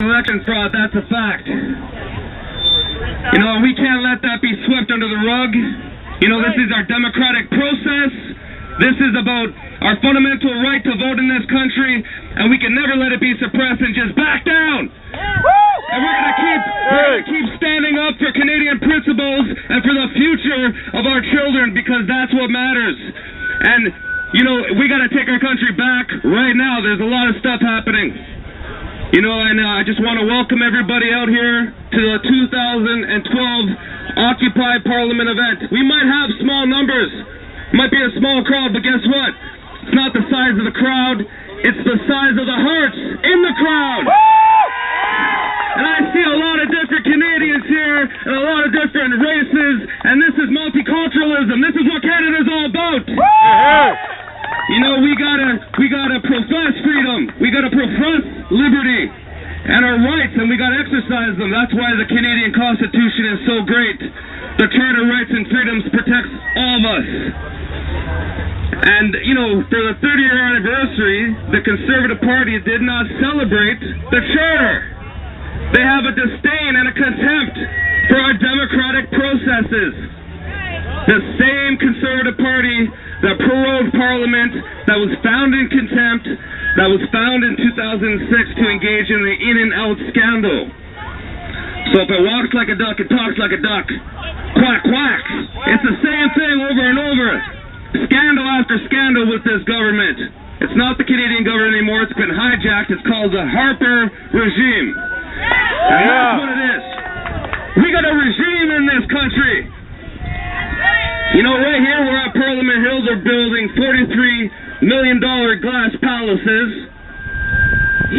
election fraud, that's a fact. You know, we can't let that be swept under the rug. You know, this is our democratic process. This is about our fundamental right to vote in this country, and we can never let it be suppressed and just back down. And we're gonna keep standing up for Canadian principles and for the future of our children, because that's what matters. And, you know, we gotta take our country back right now. There's a lot of stuff happening. You know, and I just want to welcome everybody out here to the 2012 Occupy Parliament event. We might have small numbers. It might be a small crowd, but guess what? It's not the size of the crowd. It's the size of the hearts in the crowd. And I see a lot of different Canadians here and a lot of different races, and this is multiculturalism. This is what Canada's all about. You know, we gotta profess freedom. We gotta profess liberty and our rights, and we gotta exercise them. That's why the Canadian Constitution is so great. The Charter of Rights and Freedoms protects all of us. And, you know, for the 30-year anniversary, the Conservative Party did not celebrate the Charter. They have a disdain and a contempt for our democratic processes. The same Conservative Party that prorogued Parliament, that was found in contempt, that was found in 2006 to engage in the in-and-out scandal. So if it walks like a duck, it talks like a duck. Quack, quack. It's the same thing over and over. Scandal after scandal with this government. It's not the Canadian government anymore. It's been hijacked. It's called the Harper regime. And that's what it is. We got a regime in this country. You know, right here we're at Parliament Hill. They're building $43 million glass palaces.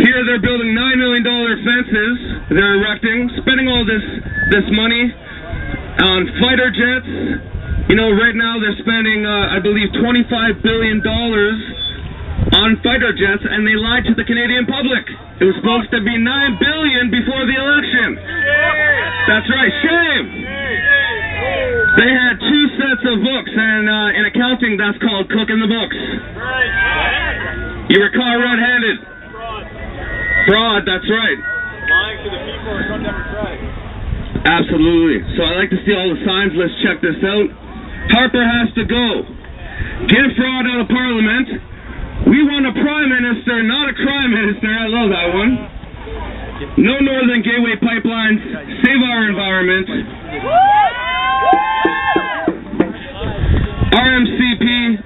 Here they're building $9 million fences. They're erecting, spending all this money on fighter jets. You know, right now they're spending, I believe, $25 billion on fighter jets, and they lied to the Canadian public. It was supposed to be $9 billion before the election. That's right, shame. They had 2 sets of books, and in accounting, that's called cooking the books. You were caught red-handed. Fraud, that's right. Lying to the people is undemocratic. Absolutely. So I like to see all the signs. Let's check this out. Harper has to go. Get fraud out of Parliament. We want a Prime Minister, not a crime minister. I love that one. No Northern Gateway pipelines. Save our environment.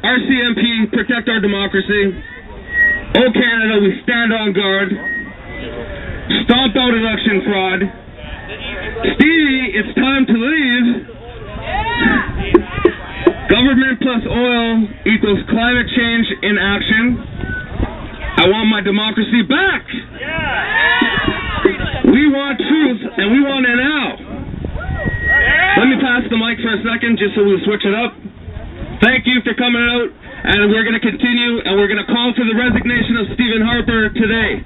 RCMP, protect our democracy. Oh Canada, we stand on guard. Stomp out election fraud. Stevie, it's time to leave. Government plus oil equals climate change in action. I want my democracy back. We want truth, and we want it now. Let me pass the mic for a second, just so we'll switch it up. Thank you for coming out, and we're going to continue, and we're going to call for the resignation of Steven Harper today.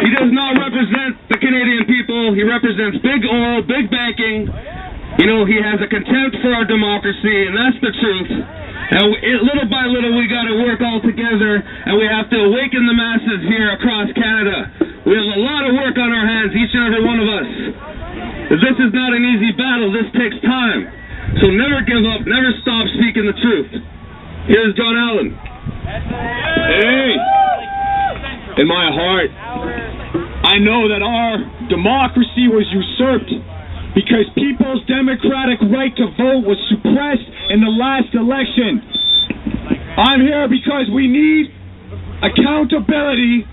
He does not represent the Canadian people. He represents big oil, big banking. You know, he has a contempt for our democracy, and that's the truth. And little by little, we got to work all together, and we have to awaken the masses here across Canada. We have a lot of work on our hands, each and every one of us. This is not an easy battle. This takes time. So never give up. Never stop speaking the truth. Here's John Allen. Hey! In my heart, I know that our democracy was usurped because people's democratic right to vote was suppressed in the last election. I'm here because we need accountability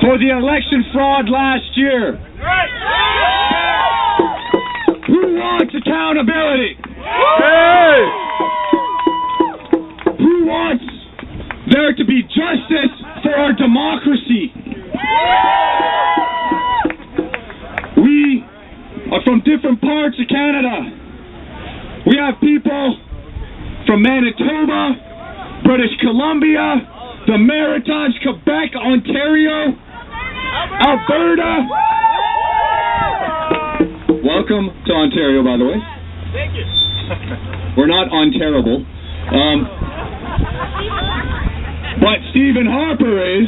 for the election fraud last year. Who wants accountability? Hey! Who wants there to be justice for our democracy? We are from different parts of Canada. We have people from Manitoba, British Columbia, the Maritimes, Quebec, Ontario, Alberta. Welcome to Ontario, by the way. Thank you. We're not on terrible. Steven Harpers is,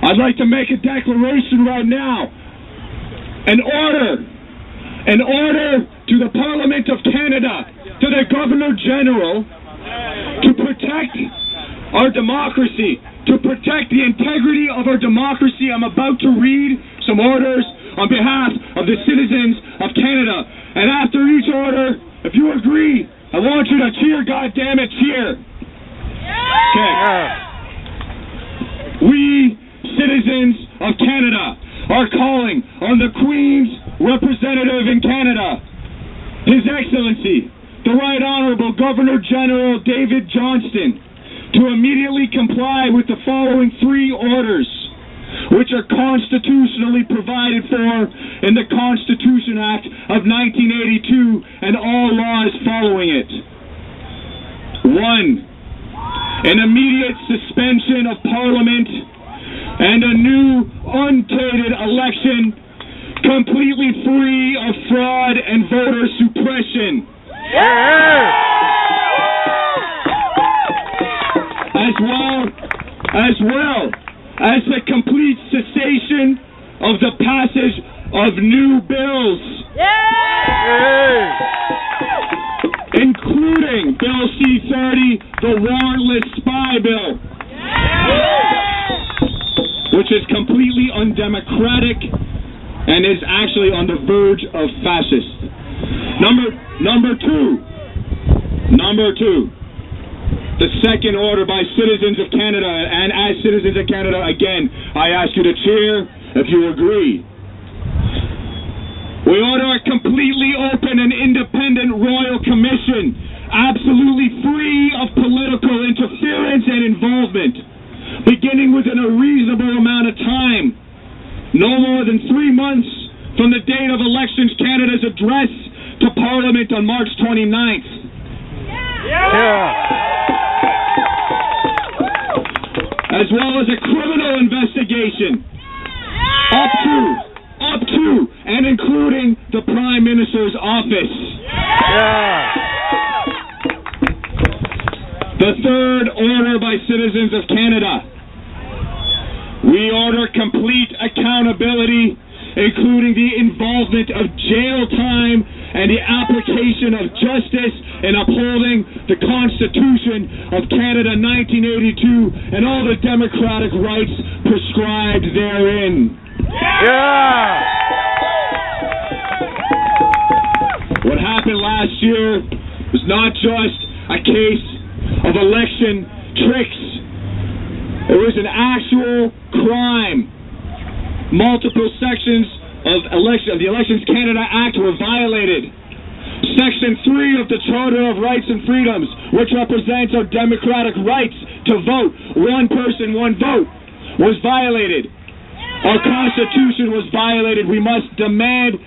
I'd like to make a declaration right now. An order to the Parliament of Canada, to the Governor General, to protect our democracy, to protect the integrity of our democracy. I'm about to read some orders on behalf of the citizens of Canada. And after each order, if you agree, I want you to cheer, goddammit, cheer. Okay. We, citizens of Canada, are calling on the Queen's representative in Canada, His Excellency, the Right Honourable Governor General David Johnston, to immediately comply with the following 3 orders, which are constitutionally provided for in the Constitution Act of 1982 and all laws following it. 1. An immediate suspension of Parliament and a new, untainted election completely free of fraud and voter suppression. As well as the complete cessation of the passage of new bills, including Bill C-30, the warrantless spy bill, which is completely undemocratic and is actually on the verge of fascist. Number two, the second order by citizens of Canada, and as citizens of Canada, again, I ask you to cheer if you agree. We order a completely open and independent royal commission, absolutely free of political interference and involvement, beginning within a reasonable amount of time, no more than 3 months from the date of Elections Canada's address to Parliament on March 29th. As well as a criminal investigation up to and including the Prime Minister's office. The third order by citizens of Canada. We order complete accountability, including the involvement of jail time and the application of justice in upholding the Constitution of Canada 1982 and all the democratic rights prescribed therein. What happened last year was not just a case of election tricks. It was an actual crime. Multiple sections of the Elections Canada Act were violated. Section 3 of the Charter of Rights and Freedoms, which represents our democratic rights to vote, one person, one vote, was violated. Our Constitution was violated. We must demand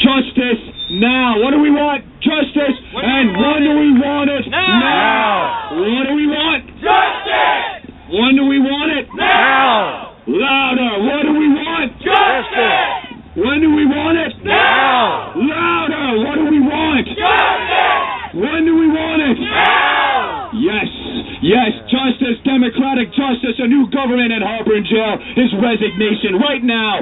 justice now. What do we want? Justice. And when do we want it? Now. What do we want? Justice. When do we want it? Now. Louder. What do we want? Justice. When do we want it? Now. Louder. What do we want? Justice. When do we want it? Now. Yes, justice, democratic justice, a new government at Harper in jail, his resignation right now.